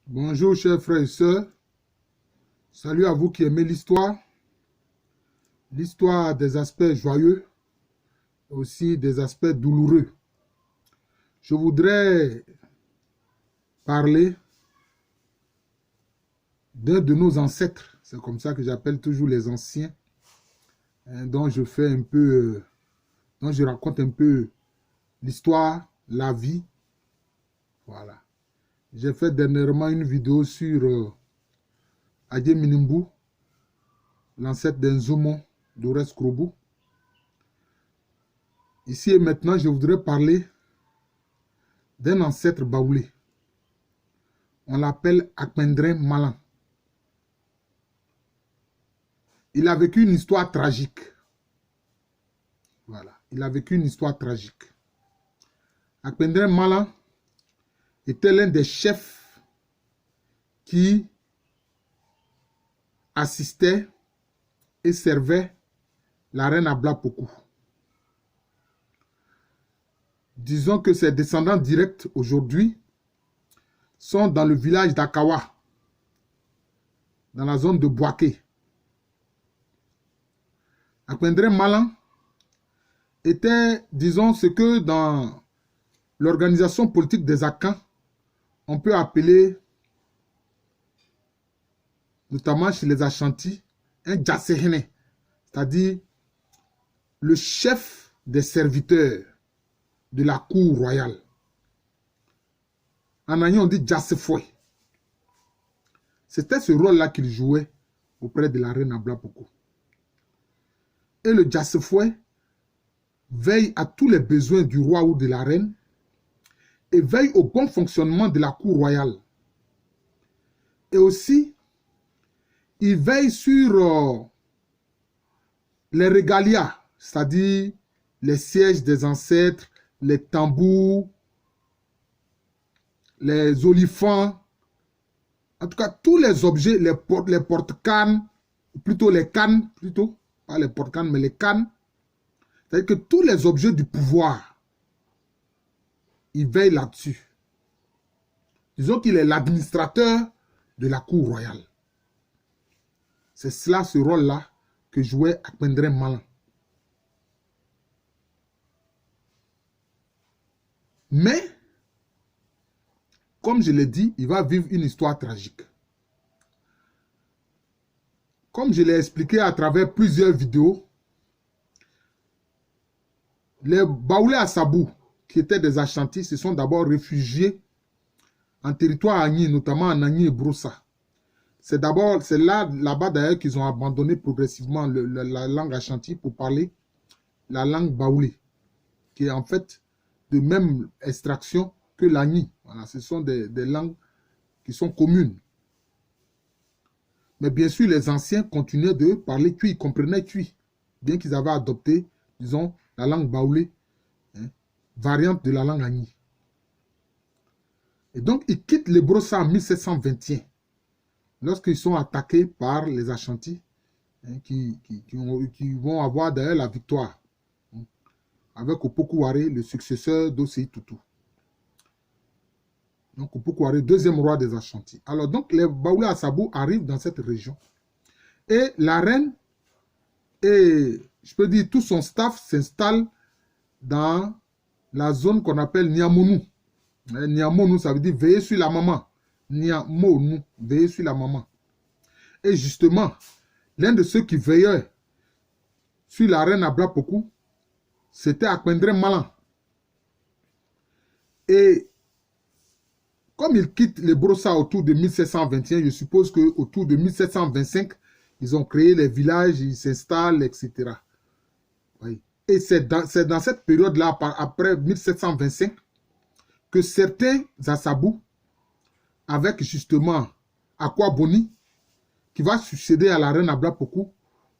Bonjour chers frères et sœurs, salut à vous qui aimez l'histoire des aspects joyeux, aussi des aspects douloureux. Je voudrais parler d'un de nos ancêtres, c'est comme ça que j'appelle toujours les anciens, dont je fais un peu, dont je raconte un peu l'histoire, la vie. Voilà. J'ai fait dernièrement une vidéo sur Adje Minimbu, l'ancêtre d'Enzomon d'Ores Krobu. Ici et maintenant, je voudrais parler d'un ancêtre baoulé. On l'appelle Akpendrin Malan. Il a vécu une histoire tragique. Voilà, il a vécu une histoire tragique. Akpendrin Malan était l'un des chefs qui assistait et servait la reine Abla Pokou. Disons que ses descendants directs aujourd'hui sont dans le village d'Akawa, dans la zone de Boaké. Akpendrin Malan était, disons, ce que dans l'organisation politique des Akans, on peut appeler, notamment chez les Ashanti, un Djassehene, c'est-à-dire le chef des serviteurs de la cour royale. En Agnan, on dit Djassefoué. C'était ce rôle-là qu'il jouait auprès de la reine Abla Pokou. Et le Djassefoué veille à tous les besoins du roi ou de la reine et veille au bon fonctionnement de la cour royale. Et aussi, il veille sur les régalias, c'est-à-dire les sièges des ancêtres, les tambours, les olifants, en tout cas tous les objets, les porte-cannes, plutôt les cannes, plutôt, pas les porte-cannes, mais les cannes, c'est-à-dire que tous les objets du pouvoir, il veille là-dessus. Disons qu'il est l'administrateur de la cour royale. C'est cela, ce rôle-là, que jouait Akpendrin Malan. Mais, comme je l'ai dit, il va vivre une histoire tragique. Comme je l'ai expliqué à travers plusieurs vidéos, les Baoulés à Sabou, qui étaient des Ashantis, se sont d'abord réfugiés en territoire Agni, notamment en Agni et Broussa. C'est là-bas d'ailleurs qu'ils ont abandonné progressivement la langue Ashanti pour parler la langue Baoulé, qui est en fait de même extraction que l'Agni. Voilà, ce sont des langues qui sont communes. Mais bien sûr, les anciens continuaient de parler Tui, ils comprenaient Tui, bien qu'ils avaient adopté, disons, la langue Baoulé, variante de la langue Agni. Et donc, ils quittent les Brossa en 1721, lorsqu'ils sont attaqués par les Ashantis, qui vont avoir d'ailleurs la victoire, avec Opoku Ware, le successeur d'Osei Tutu. Donc, Opoku Ware, deuxième roi des Ashantis. Alors, donc, les Baoulés à Sabou arrivent dans cette région. Et la reine et, je peux dire, tout son staff s'installe dans la zone qu'on appelle Niamonu. Niamonu, ça veut dire veiller sur la maman. Niamonu, veiller sur la maman. Et justement, l'un de ceux qui veillaient sur la reine Abla Pokou, c'était Akpendrin Malan. Et comme ils quittent les Brossa autour de 1721, je suppose qu'autour de 1725, ils ont créé les villages, ils s'installent, etc. Oui. Et c'est dans cette période-là, après 1725, que certains Assabou, avec justement Akwa Boni, qui va succéder à la reine Abla Pokou,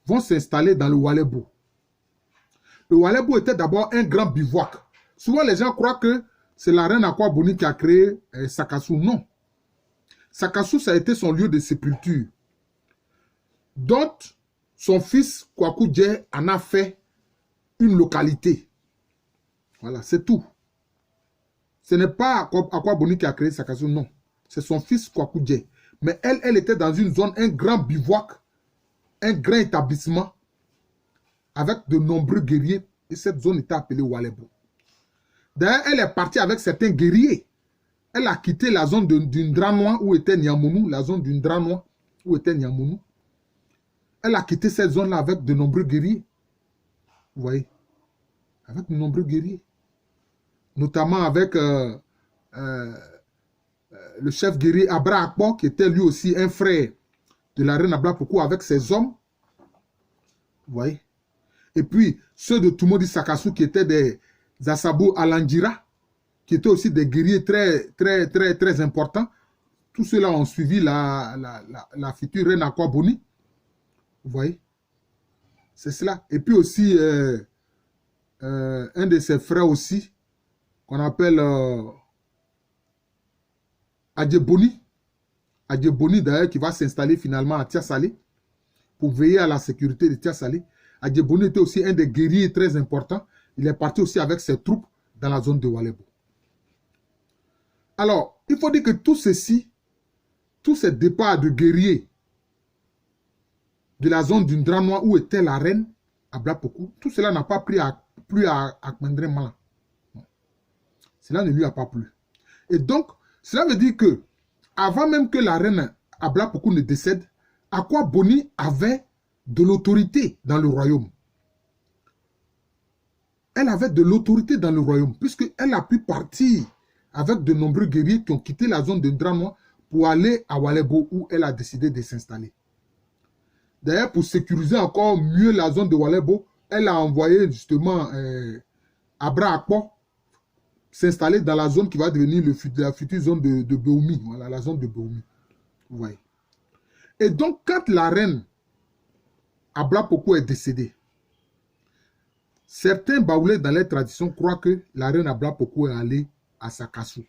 vont s'installer dans le Walebo. Le Walebo était d'abord un grand bivouac. Souvent, les gens croient que c'est la reine Akwa Boni qui a créé Sakassou. Non. Sakassou, ça a été son lieu de sépulture. Donc, son fils, Kwaku Dje, en a fait une localité. Voilà, c'est tout. Ce n'est pas Akwa Boni qui a créé Sakassou, non. C'est son fils Kwaku-Dje. Mais elle était dans une zone, un grand bivouac, un grand établissement avec de nombreux guerriers. Et cette zone était appelée Walebo. D'ailleurs, elle est partie avec certains guerriers. Elle a quitté la zone d'une Dranois où était Niamounou, la zone d'une Dranois où était Niamounou. Elle a quitté cette zone-là avec de nombreux guerriers. Vous voyez? Avec de nombreux guerriers. Notamment avec le chef guerrier Abra Akpo, qui était lui aussi un frère de la reine Abla Pokou avec ses hommes. Vous voyez? Et puis, ceux de Tumodi Sakassou qui étaient des Asabo Alandjira, qui étaient aussi des guerriers très importants. Tous ceux-là ont suivi la future reine Akwa Boni. Vous voyez? C'est cela. Et puis aussi, un de ses frères aussi, qu'on appelle Adjeboni. Adjeboni, d'ailleurs, qui va s'installer finalement à Tia-Salé pour veiller à la sécurité de Tia-Salé. Adjeboni était aussi un des guerriers très importants. Il est parti aussi avec ses troupes dans la zone de Walebo. Alors, il faut dire que tout ceci, tous ces départs de guerriers de la zone d'une Dranois où était la reine, Abla Pokou, tout cela n'a pas plu à Akpendre Malan. Cela ne lui a pas plu. Et donc, cela veut dire que, avant même que la reine Abla Pokou ne décède, Akwa Boni avait de l'autorité dans le royaume. Elle avait de l'autorité dans le royaume, puisqu'elle a pu partir avec de nombreux guerriers qui ont quitté la zone de Dranois pour aller à Walebo où elle a décidé de s'installer. D'ailleurs, pour sécuriser encore mieux la zone de Walebo, elle a envoyé justement Abra Akpo s'installer dans la zone qui va devenir la future zone de Beoumi. Voilà, la zone de Beoumi. Vous voyez. Et donc, quand la reine Abla Pokou est décédée, certains Baoulés dans les traditions croient que la reine Abla Pokou est allée à Sakassou.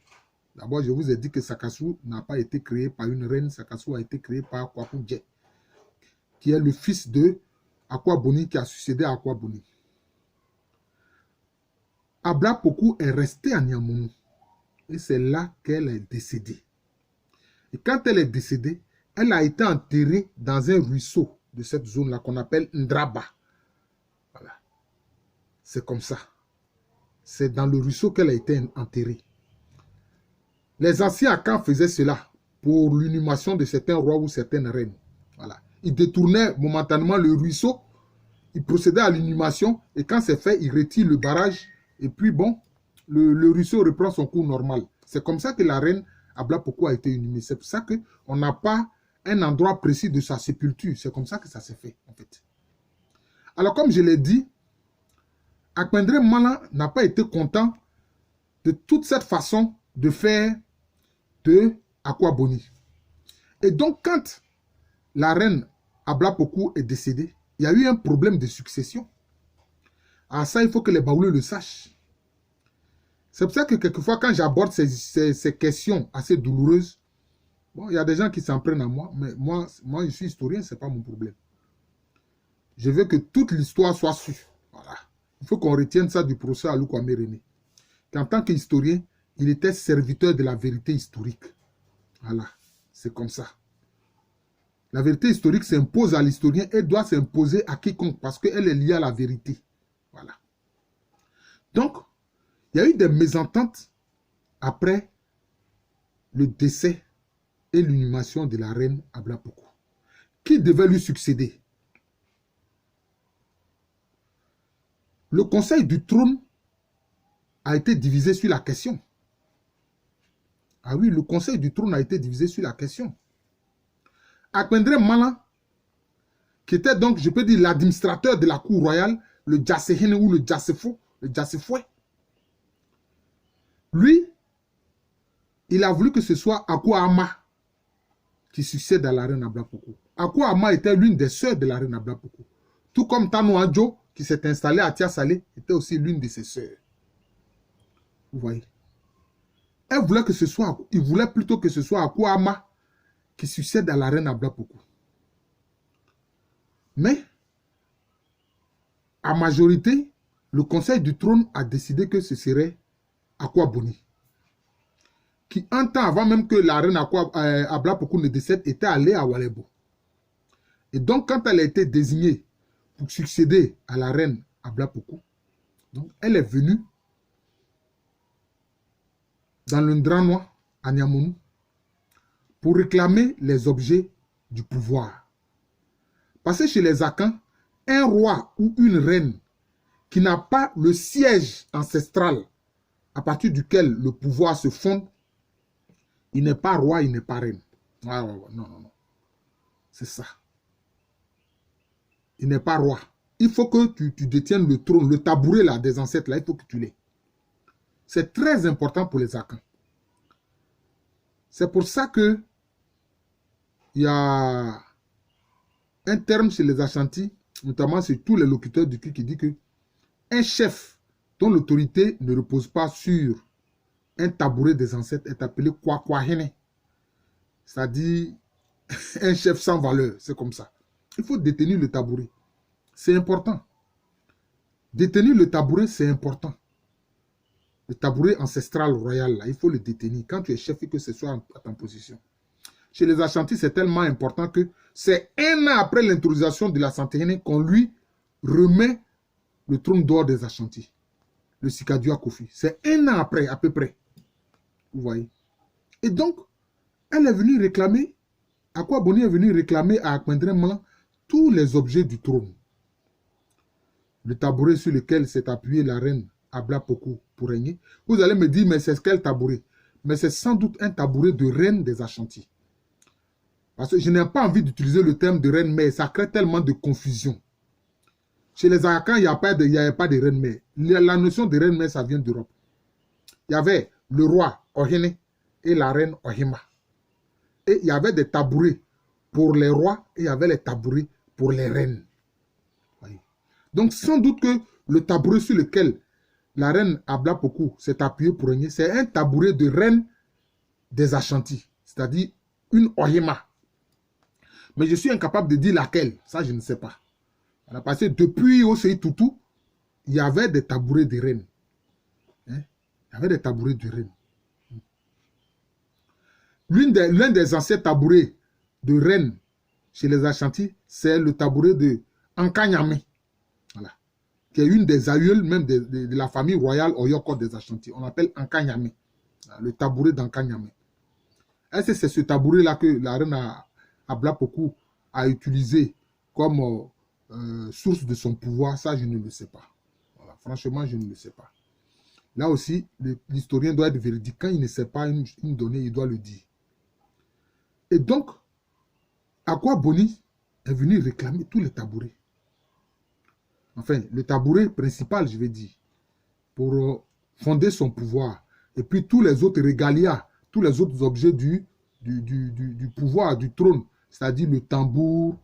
D'abord, je vous ai dit que Sakassou n'a pas été créé par une reine. Sakassou a été créé par Kwaku-Dje, qui est le fils de Akwa Boni, qui a succédé à Akwa Boni. Abla Pokou est restée à Niamounou. Et c'est là qu'elle est décédée. Et quand elle est décédée, elle a été enterrée dans un ruisseau de cette zone-là qu'on appelle Ndraba. Voilà. C'est comme ça. C'est dans le ruisseau qu'elle a été enterrée. Les anciens Akan faisaient cela pour l'inhumation de certains rois ou certaines reines. Voilà. Ils détournaient momentanément le ruisseau, ils procédaient à l'inhumation, et quand c'est fait, ils retirent le barrage, et puis bon, le ruisseau reprend son cours normal. C'est comme ça que la reine Abla Pokou a été inhumée. C'est pour ça qu'on n'a pas un endroit précis de sa sépulture. C'est comme ça que ça s'est fait, en fait. Alors, comme je l'ai dit, Akpendre Malan n'a pas été content de toute cette façon de faire de Akwa Boni. Et donc, quand la reine Abla Pokou est décédée, il y a eu un problème de succession. Ah, ça, il faut que les Baoulés le sachent. C'est pour ça que quelquefois, quand j'aborde ces questions assez douloureuses, bon, il y a des gens qui s'en prennent à moi, mais moi je suis historien, ce n'est pas mon problème. Je veux que toute l'histoire soit sue. Voilà. Il faut qu'on retienne ça du procès à Kwame René. Qu'en tant qu'historien, il était serviteur de la vérité historique. Voilà, c'est comme ça. La vérité historique s'impose à l'historien et doit s'imposer à quiconque parce qu'elle est liée à la vérité. Voilà. Donc, il y a eu des mésententes après le décès et l'inhumation de la reine Abla Pokou. Qui devait lui succéder? Le conseil du trône a été divisé sur la question. Ah oui, le conseil du trône a été divisé sur la question. Akpendre Malan, qui était donc, je peux dire, l'administrateur de la cour royale, le Djassehene ou le Djassefo, le Djassefoué, lui, il a voulu que ce soit Akwa Ama qui succède à la reine Abla Pokou. Akwa Ama était l'une des sœurs de la reine Abla Pokou. Tout comme Tanou Adjo, qui s'est installé à Tia-Salé, était aussi l'une de ses sœurs. Vous voyez. Elle voulait que ce soit, il voulait plutôt que ce soit Akwa Ama qui succède à la reine Abla Pokou. Mais, à majorité, le conseil du trône a décidé que ce serait Akwa Boni. qui, un temps avant même que la reine Abla Poku ne décède, était allée à Walebo. Et donc, quand elle a été désignée pour succéder à la reine Abla Poku, donc elle est venue dans le Ndranois, à Niamounou, pour réclamer les objets du pouvoir. Parce que chez les Akans, un roi ou une reine qui n'a pas le siège ancestral à partir duquel le pouvoir se fonde, il n'est pas roi, il n'est pas reine. Non, non, non. C'est ça. Il n'est pas roi. Il faut que tu détiennes le trône, le tabouret là, des ancêtres, là, il faut que tu l'aies. C'est très important pour les Akans. C'est pour ça que il y a un terme chez les Ashanti, notamment c'est tous les locuteurs du Cri qui dit que un chef dont l'autorité ne repose pas sur un tabouret des ancêtres est appelé Kwakwahene. C'est-à-dire un chef sans valeur, c'est comme ça. Il faut détenir le tabouret. C'est important. Détenir le tabouret, c'est important. Le tabouret ancestral royal, là, il faut le détenir. Quand tu es chef et que ce soit à ta position. Chez les Ashanti, c'est tellement important que c'est un an après l'intronisation de la Santéhene qu'on lui remet le trône d'or des Ashanti. Le Sikadua Kofi. C'est un an après, à peu près. Vous voyez. Et donc, elle est venue réclamer, Akwa Boni est venue réclamer à Akpendren Malan tous les objets du trône. Le tabouret sur lequel s'est appuyée la reine Abla Poku pour régner. Vous allez me dire, mais c'est quel tabouret? Mais c'est sans doute un tabouret de reine des Ashanti. Parce que je n'ai pas envie d'utiliser le terme de reine-mère, ça crée tellement de confusion. Chez les Akans, il n'y avait pas de reine-mère. La notion de reine-mère, ça vient d'Europe. Il y avait le roi Ohene et la reine Ohima. Et il y avait des tabourets pour les rois et il y avait les tabourets pour les reines. Voyez. Donc, sans doute que le tabouret sur lequel la reine Abla Poku s'est appuyée pour régner, c'est un tabouret de reine des Ashanti, c'est-à-dire une Ohima. Mais je suis incapable de dire laquelle. Ça, je ne sais pas. Voilà, parce que depuis Osei Toutou, il y avait des tabourets de reines. Hein? Il y avait des tabourets de reines. L'un des anciens tabourets de reines chez les Ashanti, c'est le tabouret de Ankanyame. Voilà. Qui est une des aïeules même de la famille royale Oyoko des Ashanti. On l'appelle Ankanyame. Le tabouret d'Ankanyame. Est-ce que c'est ce tabouret-là que la reine Abla Poku a utilisé comme source de son pouvoir? Ça, je ne le sais pas. Voilà. Franchement, je ne le sais pas. Là aussi, l'historien doit être véridique. Quand il ne sait pas une donnée, il doit le dire. Et donc, Akwa Boni est venu réclamer tous les tabourets. Enfin, le tabouret principal, je vais dire, pour fonder son pouvoir. Et puis tous les autres régalias, tous les autres objets du pouvoir, du trône, c'est-à-dire le tambour,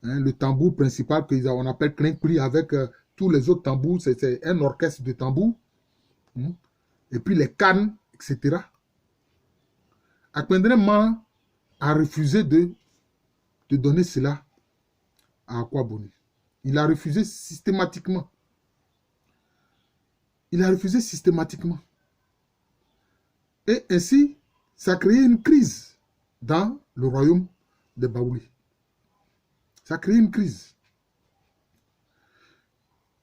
hein, le tambour principal qu'on appelle Klinkpli avec tous les autres tambours, c'est un orchestre de tambours, hein, et puis les cannes, etc. Akpendren Ma a refusé de donner cela à Akwa Boni. Il a refusé systématiquement. Il a refusé systématiquement. Et ainsi, ça a créé une crise dans le royaume de Baoulé. Ça a créé une crise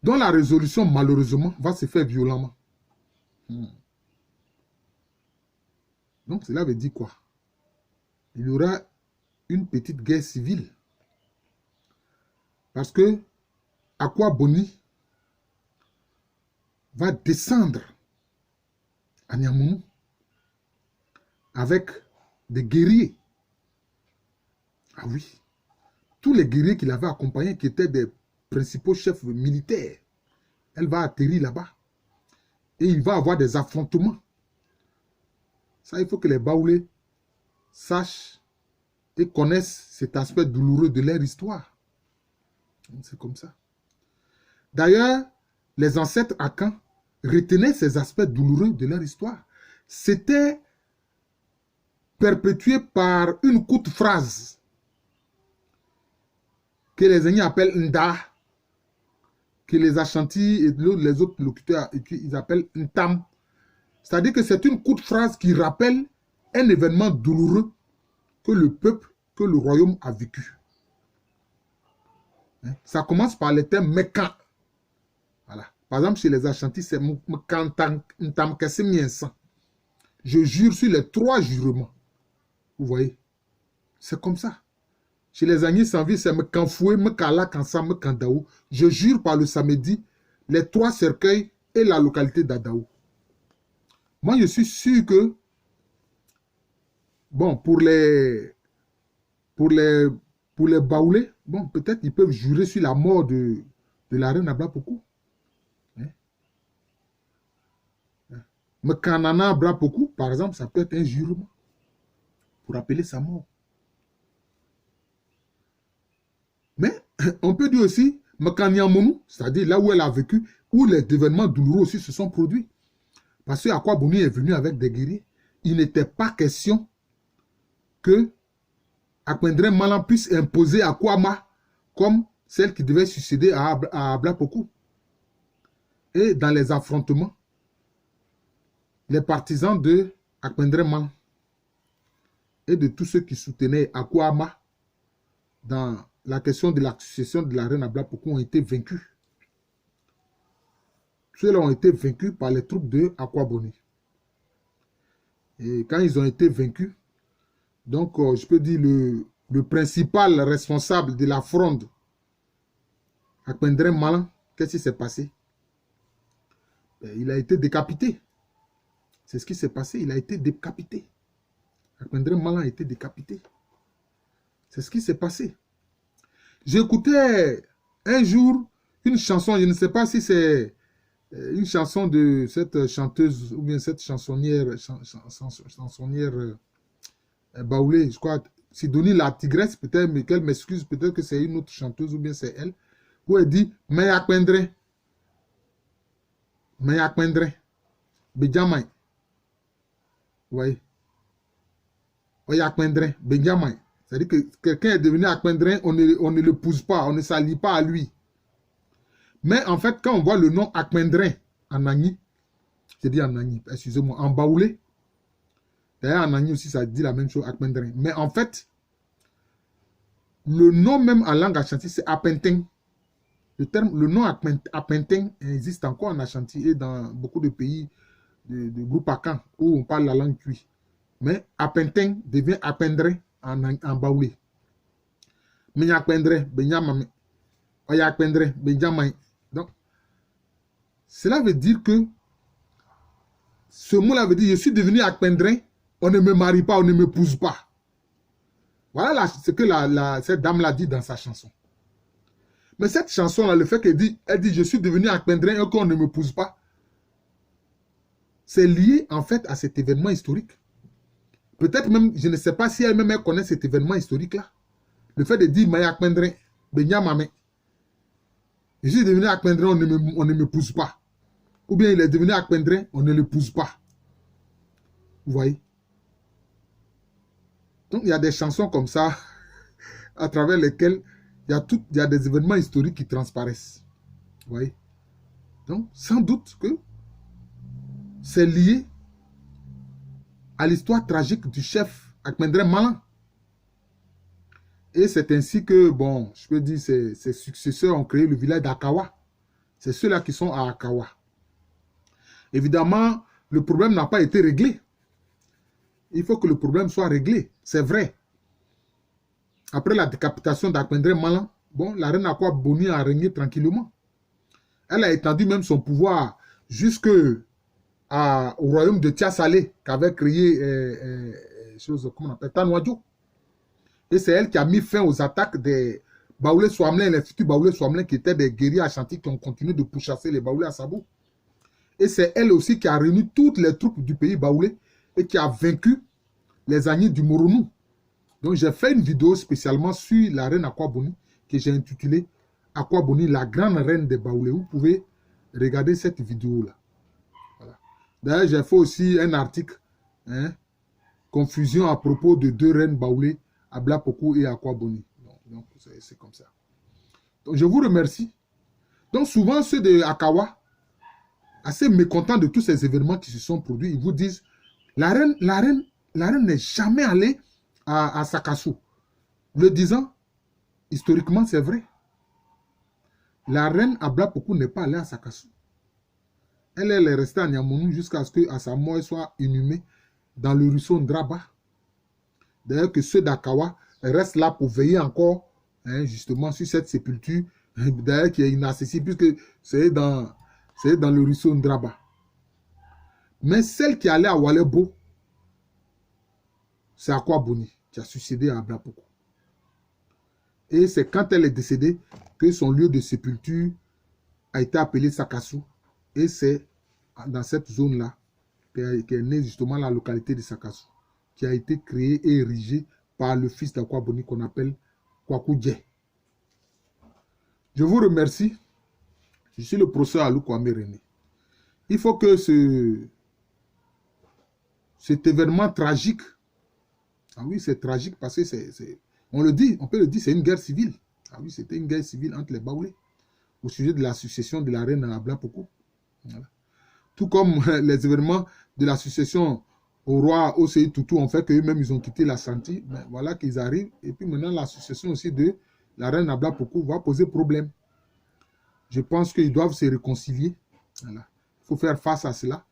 dont la résolution, malheureusement, va se faire violemment. Donc, cela veut dire quoi? Il y aura une petite guerre civile. Parce que Akwa Boni va descendre à Niamounou avec des guerriers. Ah oui. Tous les guerriers qu'il avait accompagnés, qui étaient des principaux chefs militaires, elle va atterrir là-bas. Et il va avoir des affrontements. Ça, il faut que les Baoulés sachent et connaissent cet aspect douloureux de leur histoire. C'est comme ça. D'ailleurs, les ancêtres Akans retenaient ces aspects douloureux de leur histoire. C'était perpétué par une courte phrase que les Aignis appellent Nda, que les Ashanti et les autres locuteurs ils appellent Ntam. C'est-à-dire que c'est une courte phrase qui rappelle un événement douloureux que le peuple, que le royaume a vécu. Hein? Ça commence par les termes Mekan. Voilà. Par exemple, chez les Ashantis, c'est Mkantam. Je jure sur les 3 jurements. Vous voyez? C'est comme ça. Chez les Agnis sans vie, c'est Mkanfoué, Mkala, Kansa, Mkandaou. Je jure par le samedi, les 3 cercueils et la localité d'Adaou. Moi, je suis sûr que, bon, pour les Baoulés, bon, peut-être ils peuvent jurer sur la mort de la reine Ablapoku. Mekanana Ablapoku, par exemple, ça peut être un jurement pour appeler sa mort. Mais on peut dire aussi Mekanyamonu, c'est-à-dire là où elle a vécu, où les événements douloureux aussi se sont produits. Parce que Akwaboni est venu avec des guerriers. Il n'était pas question que Akpendren Malan puisse imposer Akwama comme celle qui devait succéder à Ablapoku. Et dans les affrontements, les partisans de Akpendren Malan et de tous ceux qui soutenaient Akwama dans la question de la succession de la reine Ablapoku ont été vaincus. Ceux-là ont été vaincus par les troupes de Akwaboni. Et quand ils ont été vaincus, donc je peux dire le principal responsable de la fronde, Akpendren Malan, qu'est-ce qui s'est passé? Il a été décapité. C'est ce qui s'est passé, il a été décapité. Akpendren Malan a été décapité. C'est ce qui s'est passé. J'écoutais un jour une chanson, je ne sais pas si c'est une chanson de cette chanteuse ou bien cette chansonnière baoulée, je crois, Sidonie la tigresse, peut-être, mais qu'elle m'excuse, peut-être que c'est une autre chanteuse ou bien c'est elle, où elle dit « Mayakpendre, Benjamin. » Vous voyez? Mayakpendre, Benjamin. C'est-à-dire que quelqu'un est devenu Akpendren, on ne l'épouse pas, on ne s'allie pas à lui. Mais en fait, quand on voit le nom Akpendren en Agni, j'ai dit en Agni, excusez-moi, en baoulé, d'ailleurs en Agni aussi ça dit la même chose, Akpendren. Mais en fait, le nom même en langue Ashanti, c'est Apenteng. Le nom Apenteng existe encore en Ashanti et dans beaucoup de pays de groupe Akan où on parle la langue Tui. Mais Apenteng devient Akpendren en baoulé. Menyakpendre, Benyamame. Oyakpendre, Benjamin. Donc, cela veut dire que ce mot-là veut dire je suis devenu Akpendren, on ne me marie pas, on ne m'épouse pas. Voilà ce que cette dame-là dit dans sa chanson. Mais cette chanson-là, le fait qu'elle dit je suis devenu Akpendren et qu'on ne m'épouse pas, c'est lié en fait à cet événement historique. Peut-être même, je ne sais pas si elle-même connaît cet événement historique-là. Le fait de dire Maya Akpendren, Benyamame. Je suis devenu Akpendren, on ne m'épouse pas. Ou bien il est devenu Akpendren, on ne l'épouse pas. Vous voyez? Donc il y a des chansons comme ça, à travers lesquelles il y a des événements historiques qui transparaissent. Vous voyez? Donc, sans doute que c'est lié à l'histoire tragique du chef Akpendren Malan. Et c'est ainsi que, bon, je peux dire, ses successeurs ont créé le village d'Akawa. C'est ceux-là qui sont à Akawa. Évidemment, le problème n'a pas été réglé. Il faut que le problème soit réglé. C'est vrai. Après la décapitation d'Akpendren Malan, bon, la reine Akwaboni a régné tranquillement. Elle a étendu même son pouvoir jusqu'au royaume de Tiasalé qu'avait créé comment on appelle, Tanwadjo. Et c'est elle qui a mis fin aux attaques des Baoulés Swamlin, les futurs Baoulés Swamlin qui étaient des guerriers ashantis qui ont continué de pourchasser les Baoulés à Sabo. Et c'est elle aussi qui a réuni toutes les troupes du pays Baoulé et qui a vaincu les Agnis du Moronou. Donc j'ai fait une vidéo spécialement sur la reine Akwaboni que j'ai intitulée Akwaboni, la grande reine des Baoulés. Vous pouvez regarder cette vidéo-là. Voilà. D'ailleurs, j'ai fait aussi un article, confusion à propos de 2 reines Baoulés, Ablapoku et Akwaboni. Donc c'est comme ça. Donc je vous remercie. Donc souvent ceux de Akawa, assez mécontents de tous ces événements qui se sont produits, ils vous disent la reine la reine n'est jamais allée à Sakassou. Le disant, historiquement, c'est vrai. La reine Ablapoku n'est pas allée à Sakassou. Elle est restée à Niamounou jusqu'à ce qu'à sa mort, elle soit inhumée dans le ruisseau Ndraba. D'ailleurs, que ceux d'Akawa restent là pour veiller encore, hein, justement, sur cette sépulture, d'ailleurs, qui est inaccessible, puisque c'est dans le ruisseau Ndraba. Mais celle qui allait à Walebo, c'est Akwa Boni, qui a succédé à Ablapoku. Et c'est quand elle est décédée que son lieu de sépulture a été appelé Sakassou. Et c'est dans cette zone-là qu'est née justement la localité de Sakassou, qui a été créée et érigée par le fils d'Akwa Boni qu'on appelle Kwaku Dje. Je vous remercie. Je suis le professeur Alou Kwame René. Il faut que cet événement tragique, ah oui, c'est tragique parce que on le dit, on peut le dire, c'est une guerre civile. Ah oui, c'était une guerre civile entre les Baoulés au sujet de la succession de la reine Ablapoku. Voilà. Tout comme les événements de la succession au roi Osei Tutu ont fait qu'eux-mêmes, ils ont quitté la Santi. Mais voilà qu'ils arrivent. Et puis maintenant, la succession aussi de la reine Ablapoku va poser problème. Je pense qu'ils doivent se réconcilier. Voilà. Il faut faire face à cela.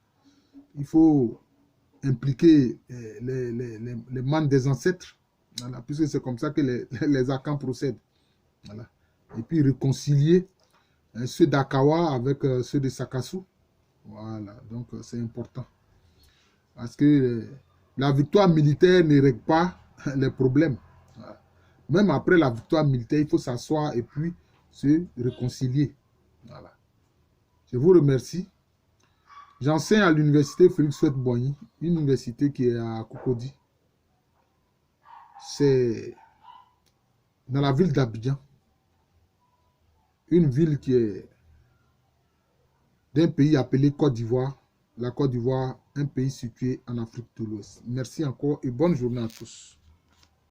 Il faut impliquer les membres des ancêtres. Voilà, puisque c'est comme ça que les Akans procèdent. Voilà. Et puis réconcilier ceux d'Akawa avec ceux de Sakassou. Voilà, donc c'est important. Parce que la victoire militaire ne règle pas les problèmes. Voilà. Même après la victoire militaire, il faut s'asseoir et puis se réconcilier. Voilà. Je vous remercie. J'enseigne à l'université Félix Houphouët-Boigny, une université qui est à Cocody. C'est dans la ville d'Abidjan. Une ville qui est d'un pays appelé Côte d'Ivoire. La Côte d'Ivoire, un pays situé en Afrique de l'Ouest. Merci encore et bonne journée à tous.